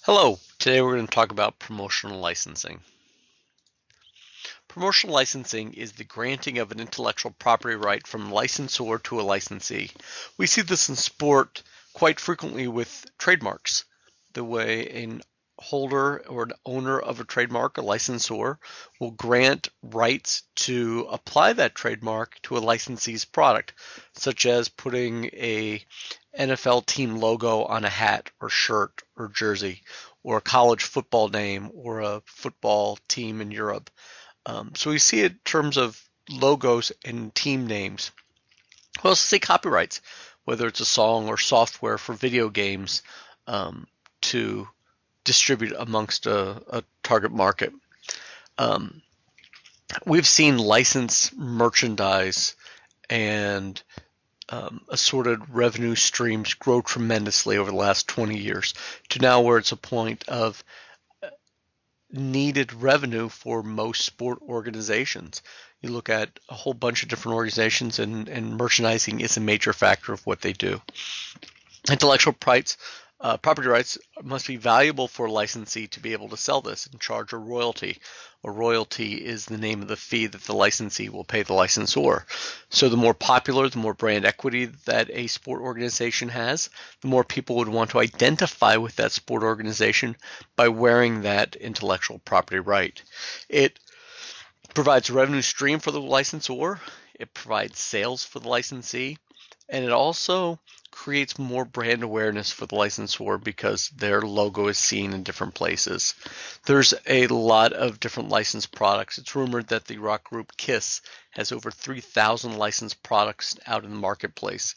Hello, today we're going to talk about promotional licensing. Promotional licensing is the granting of an intellectual property right from a licensor to a licensee. We see this in sport quite frequently with trademarks. The way a holder or an owner of a trademark, a licensor, will grant rights to apply that trademark to a licensee's product, such as putting a NFL team logo on a hat or shirt or jersey, or a college football name or a football team in Europe. So we see it in terms of logos and team names. We also see copyrights, whether it's a song or software for video games to distribute amongst a target market. We've seen licensed merchandise and assorted revenue streams grow tremendously over the last 20 years to now where it's a point of needed revenue for most sport organizations. You look at a whole bunch of different organizations, and merchandising is a major factor of what they do. Intellectual rights, property rights must be valuable for a licensee to be able to sell this and charge a royalty. A royalty is the name of the fee that the licensee will pay the licensor. So the more popular, the more brand equity that a sport organization has, the more people would want to identify with that sport organization by wearing that intellectual property right. It provides a revenue stream for the licensor, it provides sales for the licensee, and it also creates more brand awareness for the licensor because their logo is seen in different places. There's a lot of different licensed products. It's rumored that the rock group Kiss has over 3,000 licensed products out in the marketplace.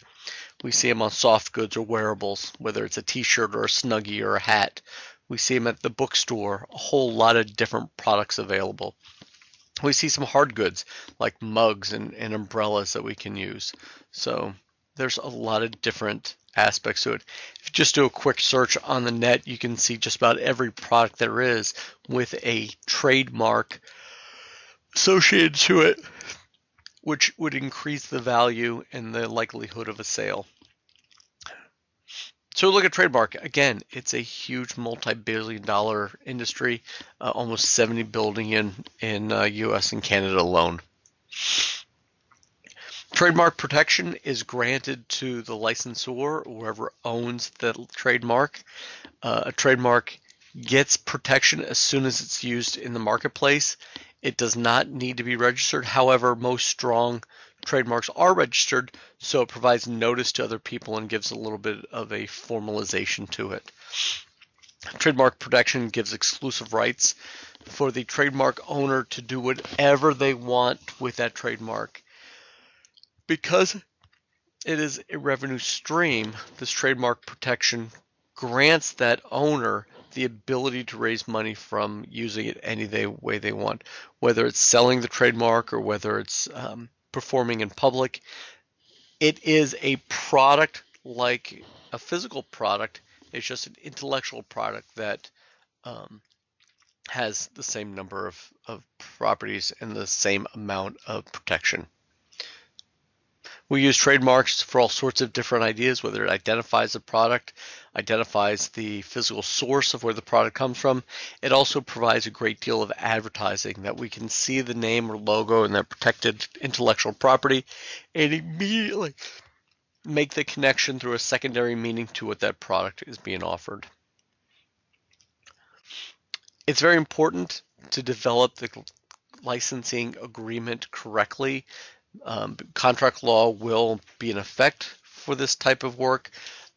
We see them on soft goods or wearables, whether it's a t-shirt or a Snuggie or a hat. We see them at the bookstore, a whole lot of different products available. We see some hard goods like mugs and umbrellas that we can use. So there's a lot of different aspects to it. If you just do a quick search on the net, you can see just about every product there is with a trademark associated to it, which would increase the value and the likelihood of a sale. So look at trademark. Again, it's a huge multi-billion-dollar industry, almost 70 billion in US and Canada alone. Trademark protection is granted to the licensor, or whoever owns the trademark. A trademark gets protection as soon as it's used in the marketplace. It does not need to be registered. However, most strong trademarks are registered, so it provides notice to other people and gives a little bit of a formalization to it. Trademark protection gives exclusive rights for the trademark owner to do whatever they want with that trademark. Because it is a revenue stream, this trademark protection grants that owner the ability to raise money from using it any way they want, whether it's selling the trademark or whether it's performing in public. It is a product like a physical product. It's just an intellectual product that has the same number of properties and the same amount of protection. We use trademarks for all sorts of different ideas, whether it identifies the product, identifies the physical source of where the product comes from. It also provides a great deal of advertising that we can see the name or logo and that protected intellectual property and immediately make the connection through a secondary meaning to what that product is being offered. It's very important to develop the licensing agreement correctly. Contract law will be in effect for this type of work,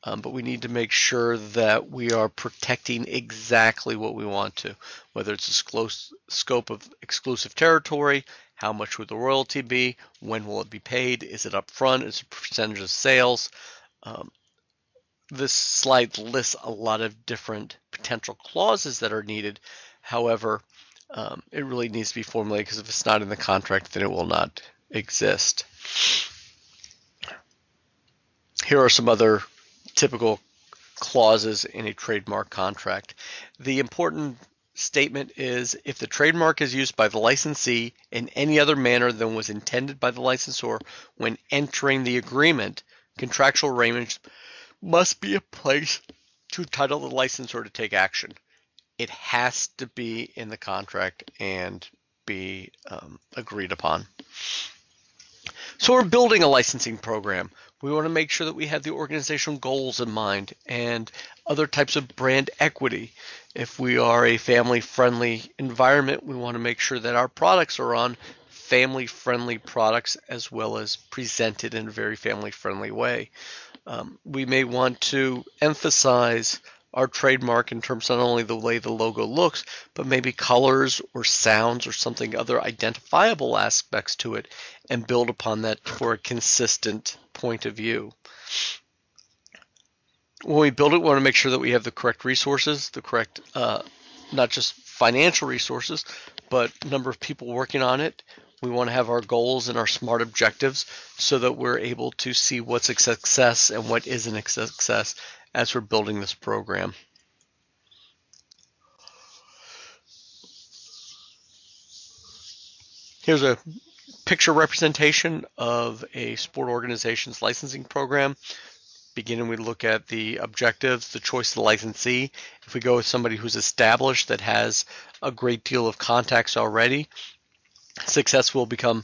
but we need to make sure that we are protecting exactly what we want to, whether it's a scope of exclusive territory, how much would the royalty be, when will it be paid, is it upfront, is it a percentage of sales. This slide lists a lot of different potential clauses that are needed. However, it really needs to be formulated because if it's not in the contract, then it will not exist. Here are some other typical clauses in a trademark contract. The important statement is if the trademark is used by the licensee in any other manner than was intended by the licensor when entering the agreement, contractual arrangements must be in place to entitle the licensor to take action. It has to be in the contract and be agreed upon. So we're building a licensing program. We want to make sure that we have the organizational goals in mind and other types of brand equity. If we are a family-friendly environment, we want to make sure that our products are on family-friendly products as well as presented in a very family-friendly way. We may want to emphasize our trademark in terms not only the way the logo looks, but maybe colors or sounds or something, other identifiable aspects to it, and build upon that for a consistent point of view. When we build it, we want to make sure that we have the correct resources, the correct, not just financial resources, but number of people working on it. We want to have our goals and our SMART objectives so that we're able to see what's a success and what isn't a success as we're building this program. Here's a picture representation of a sport organization's licensing program. Beginning, we look at the objectives, the choice of the licensee. If we go with somebody who's established, that has a great deal of contacts already, success will become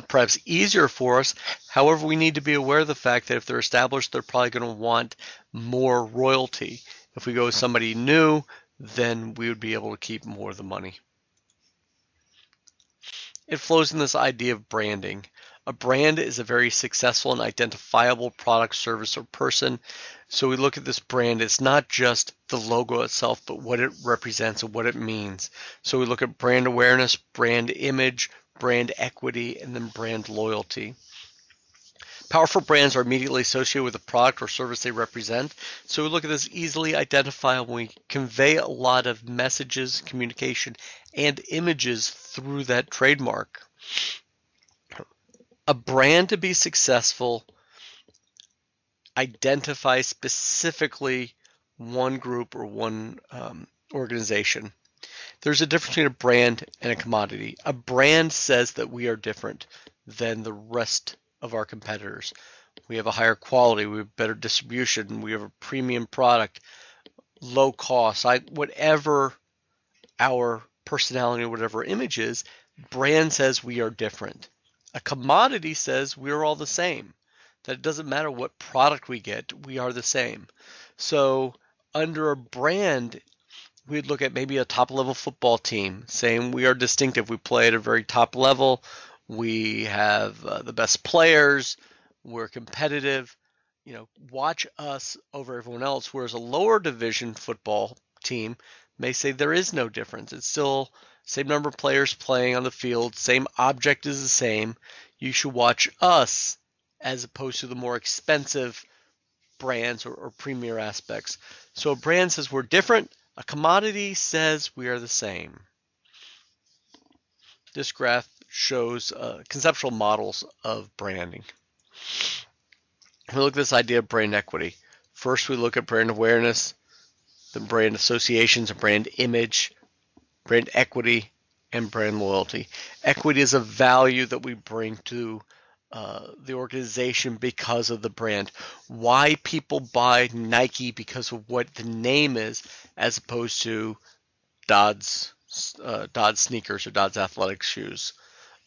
perhaps easier for us. However, we need to be aware of the fact that if they're established, they're probably going to want more royalty. If we go with somebody new, then we would be able to keep more of the money. It flows in this idea of branding. A brand is a very successful and identifiable product, service, or person. So we look at this brand, it's not just the logo itself, but what it represents and what it means. So we look at brand awareness, brand image, brand equity, and then brand loyalty. Powerful brands are immediately associated with the product or service they represent. So we look at this easily identifiable. We convey a lot of messages, communication, and images through that trademark. A brand to be successful identifies specifically one group or one organization. There's a difference between a brand and a commodity. A brand says that we are different than the rest of our competitors. We have a higher quality, we have better distribution, we have a premium product, low cost, whatever our personality or whatever image is, brand says we are different. A commodity says we're all the same. That it doesn't matter what product we get, we are the same. So under a brand, we'd look at maybe a top level football team saying we are distinctive. We play at a very top level. We have the best players. We're competitive. You know, watch us over everyone else. Whereas a lower division football team may say there is no difference. It's still same number of players playing on the field. Same object is the same. You should watch us as opposed to the more expensive brands or premier aspects. So a brand says we're different. A commodity says we are the same. This graph shows conceptual models of branding. We look at this idea of brand equity. First, we look at brand awareness, then brand associations and brand image, brand equity, and brand loyalty. Equity is a value that we bring to the organization because of the brand. Why people buy Nike because of what the name is, as opposed to Dodds sneakers or Dodds athletic shoes.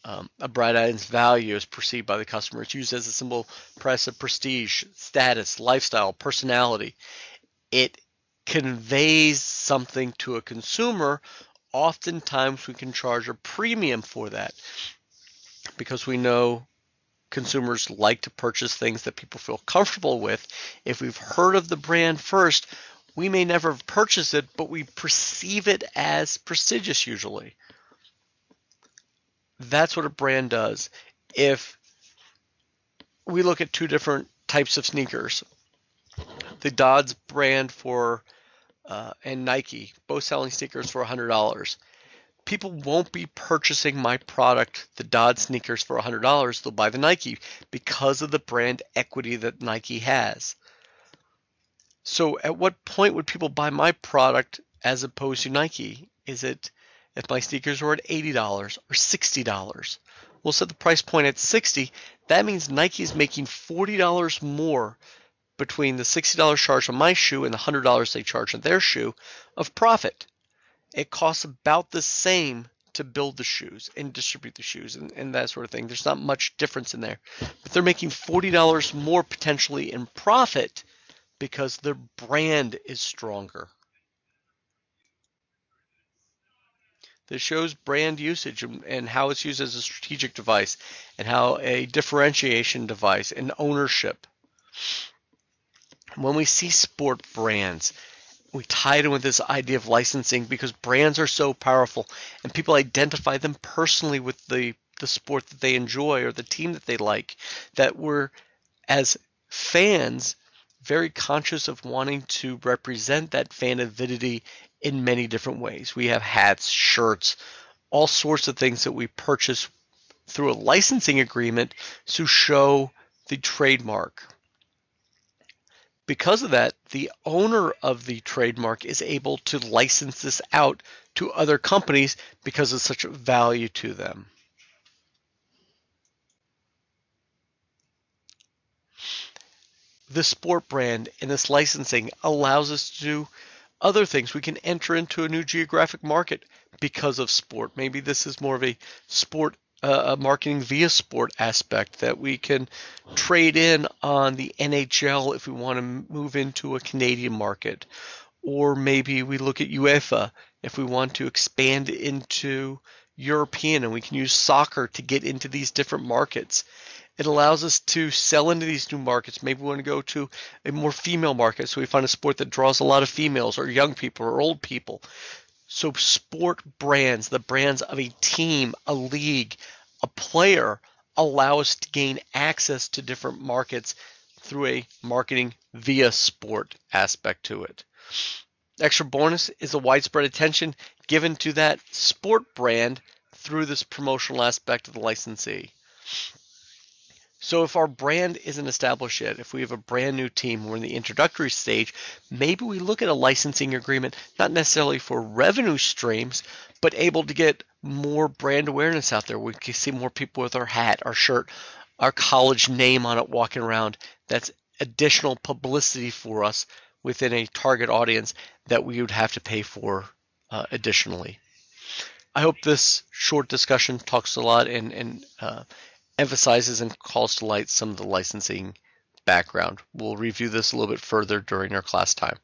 A brand item's value is perceived by the customer. It's used as a symbol of prestige, status, lifestyle, personality. It conveys something to a consumer. Oftentimes we can charge a premium for that because we know consumers like to purchase things that people feel comfortable with. If we've heard of the brand first, we may never have purchased it, but we perceive it as prestigious usually. That's what a brand does. If we look at two different types of sneakers, the Dodds brand and Nike, both selling sneakers for $100. People won't be purchasing my product, the Dodds sneakers, for $100. They'll buy the Nike because of the brand equity that Nike has. So at what point would people buy my product as opposed to Nike? Is it if my sneakers were at $80 or $60? We'll set the price point at $60. That means Nike is making $40 more between the $60 charged on my shoe and the $100 they charge on their shoe of profit. It costs about the same to build the shoes and distribute the shoes and that sort of thing. There's not much difference in there. But they're making $40 more potentially in profit because their brand is stronger. This shows brand usage and how it's used as a strategic device and how a differentiation device and ownership. When we see sport brands, we tie it in with this idea of licensing because brands are so powerful and people identify them personally with the sport that they enjoy or the team that they like, that we're, as fans, very conscious of wanting to represent that fan avidity in many different ways. We have hats, shirts, all sorts of things that we purchase through a licensing agreement to show the trademark. Because of that, the owner of the trademark is able to license this out to other companies because it's such a value to them. The sport brand and this licensing allows us to do other things. We can enter into a new geographic market because of sport. Maybe this is more of a sport marketing via sport aspect that we can trade in on the NHL if we want to move into a Canadian market. Or maybe we look at UEFA if we want to expand into European, and we can use soccer to get into these different markets. It allows us to sell into these new markets. Maybe we want to go to a more female market, so we find a sport that draws a lot of females or young people or old people. So sport brands, the brands of a team, a league, a player, allow us to gain access to different markets through a marketing via sport aspect to it. Extra bonus is a widespread attention given to that sport brand through this promotional aspect of the licensee. So if our brand isn't established yet, if we have a brand new team, we're in the introductory stage, maybe we look at a licensing agreement, not necessarily for revenue streams, but able to get more brand awareness out there. We can see more people with our hat, our shirt, our college name on it walking around. That's additional publicity for us within a target audience that we would have to pay for additionally. I hope this short discussion talks a lot and emphasizes and calls to light some of the licensing background. We'll review this a little bit further during our class time.